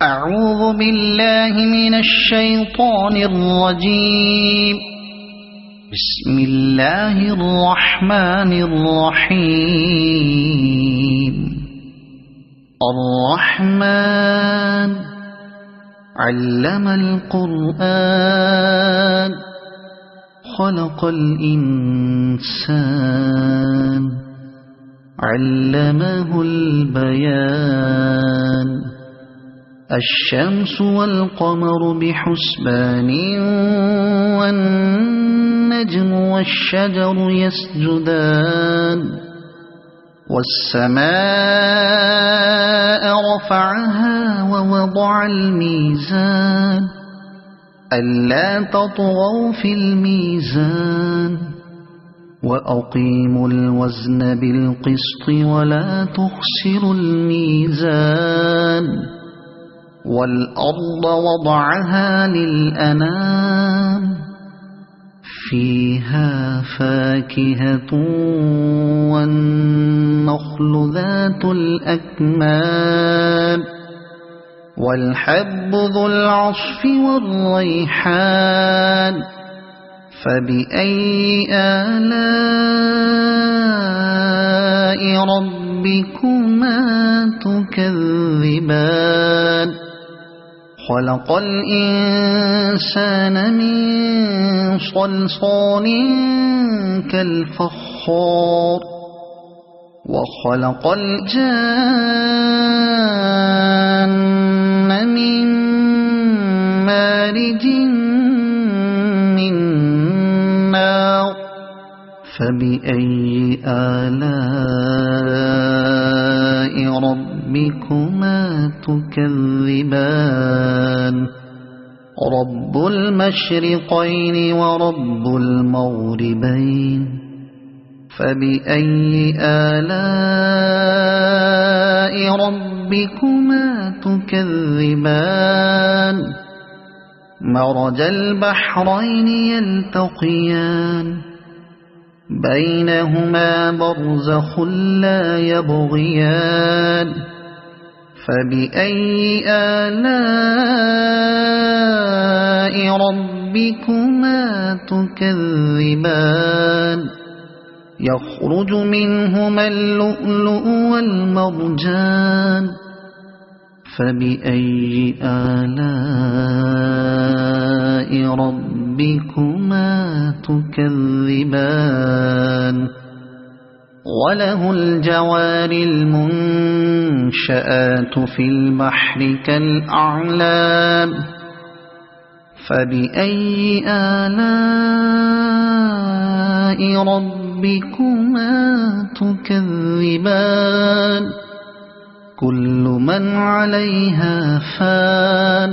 أعوذ بالله من الشيطان الرجيم. بسم الله الرحمن الرحيم. الرحمن علم القرآن خلق الإنسان علمه البيان. الشمس والقمر بحسبان والنجم والشجر يسجدان. والسماء رفعها ووضع الميزان ألا تطغوا في الميزان وأقيموا الوزن بالقسط ولا تخسروا الميزان. والأرض وضعها للأنام فيها فاكهة والنخل ذات الأكمام والحب ذو العصف والريحان. فبأي آلاء ربكما تكذبان. خلق الإنسان من صلصال كالفخار وخلق الجان من مارج من نار. فبأي آلاء ربكما تكذبان. رب المشرقين ورب المغربين. فبأي آلاء ربكما تكذبان. مرج البحرين يلتقيان بينهما برزخ لا يبغيان. فبأي آلاء ربكما تكذبان. يخرج منهما اللؤلؤ والمرجان. فبأي آلاء ربكما تكذبان. وله الجوار المنشآت في البحر كالأعلام. فبأي آلاء ربكما تكذبان. كل من عليها فان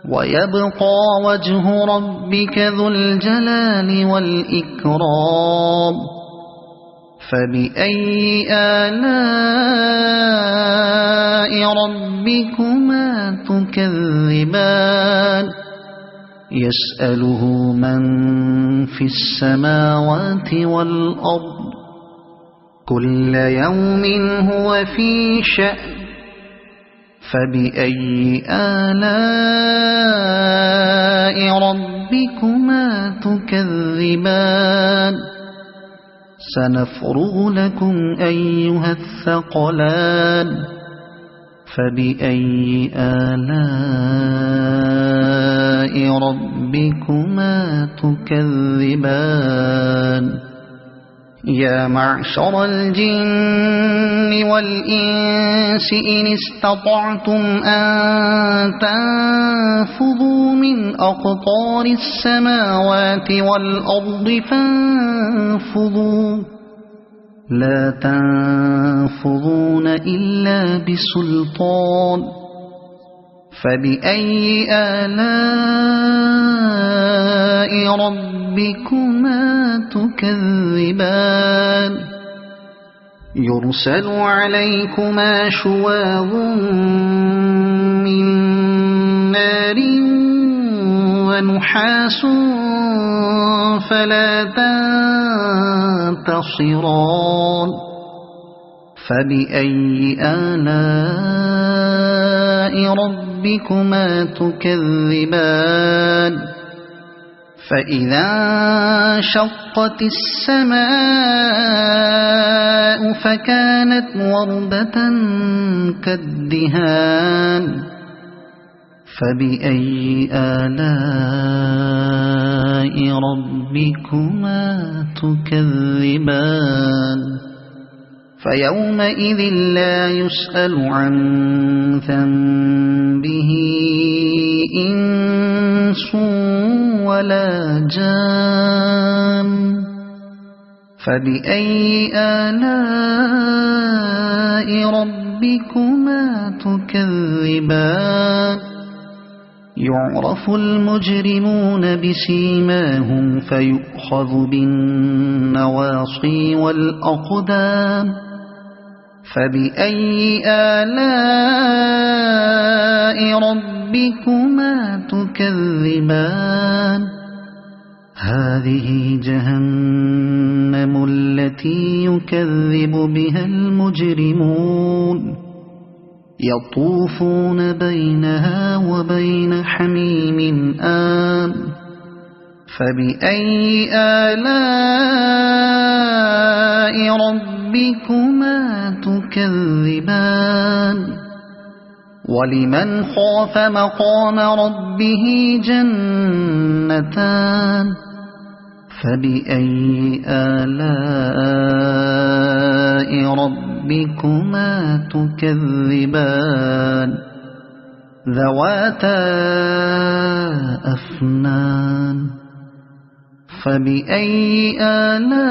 ويبقى وجه ربك ذو الجلال والإكرام. فبأي آلاء ربكما تكذبان. يسأله من في السماوات والأرض كل يوم هو في شأن. فبأي آلاء ربكما تكذبان. سنفرغ لكم أيها الثقلان. فبأي آلاء ربكما تكذبان. يا معشر الجن والإنس إن استطعتم أن تنفذوا من أقطار السماوات والأرض فانفذوا لا تنفذون إلا بسلطان. فبأي آلاء ربكما تكذبان. يرسل عليكما شواظ من نار ونحاس فلا تنتصران. فبأي آلاء ربكما تكذبان فإذا انشقت السماء فكانت وردة كالدهان فبأي آلاء ربكما تكذبان فيومئذ لا يسأل عن ذنبه إنس ولا جان فبأي آلاء ربكما تكذبان يعرف المجرمون بسيماهم فيؤخذ بالنواصي والأقدام فبأي آلاء ربكما تكذبان هذه جهنم التي يكذب بها المجرمون يطوفون بينها وبين حميم آن فبأي آلاء ربكما تكذبان ولمن خاف مقام ربه جنتان فبأي آلاء ربكما تكذبان ذواتا أفنان فبأي آلاء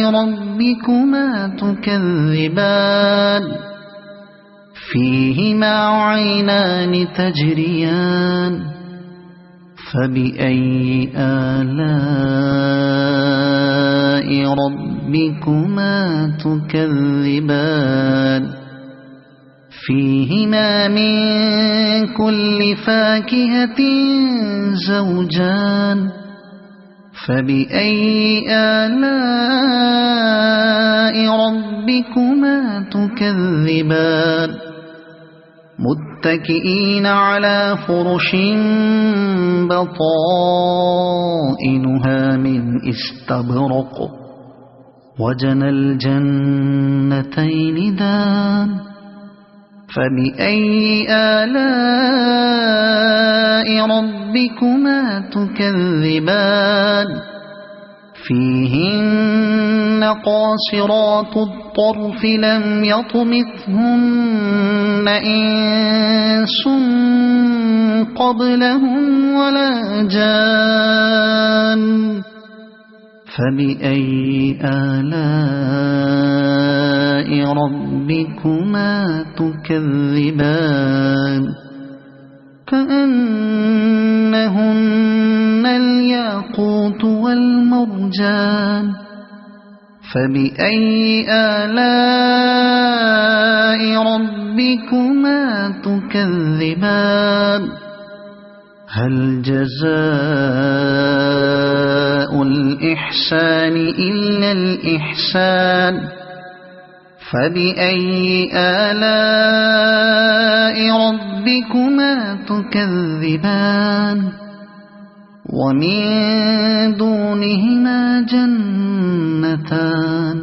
ربكما تكذبان فيهما عينان تجريان فبأي آلاء ربكما تكذبان فيهما من كل فاكهة زوجان فبأي آلاء ربكما تكذبان متكئين على فرش بطائنها من استبرق وجنى الجنتين دان فبأي آلاء ربكما تكذبان فيهن قاصرات الطرف لم يطمثهن إنس قبلهم ولا جان فبأي آلاء ربكما تكذبان كأنهن الياقوت والمرجان فبأي آلاء ربكما تكذبان هل جزاء الإحسان إلا الإحسان فبأي آلاء ربكما تكذبان ومن دونهما جنتان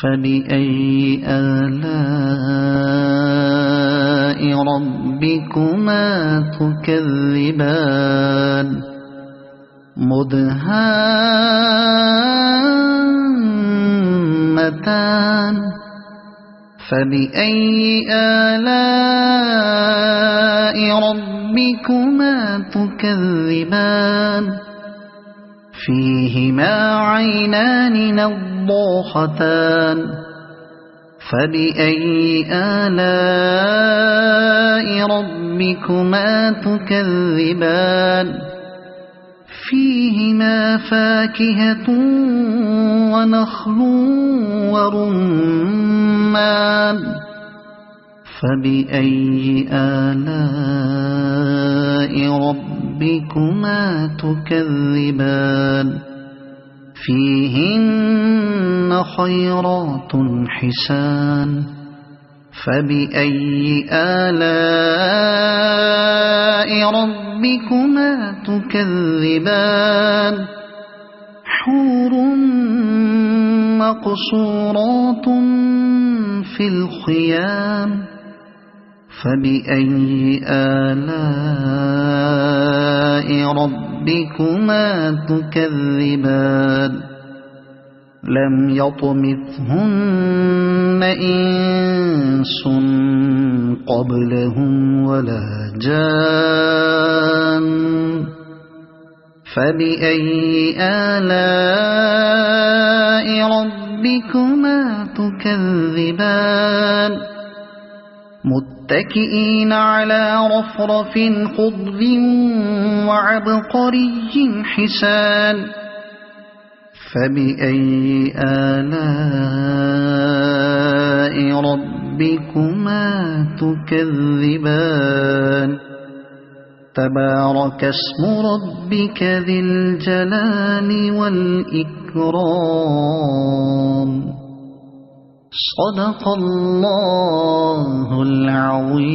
فبأي آلاء ربكما تكذبان مدهامتان فبأي آلاء ربكما تكذبان فيهما عينان نضاختان فبأي آلاء ربكما تكذبان فيهما فاكهة ونخل ورمان فبأي آلاء ربكما تكذبان فيهن خيرات حسان فبأي آلاء ربكما تكذبان حور مقصورات في الخيام فبأي آلاء ربكما تكذبان لم يطمثهن إنس قبلهم ولا جان فبأي آلاء ربكما تكذبان متكئين على رفرف خضر وعبقري حسان فبأي آلاء ربكما تكذبان تبارك اسم ربك ذي الجلال والإكرام صدق الله العظيم.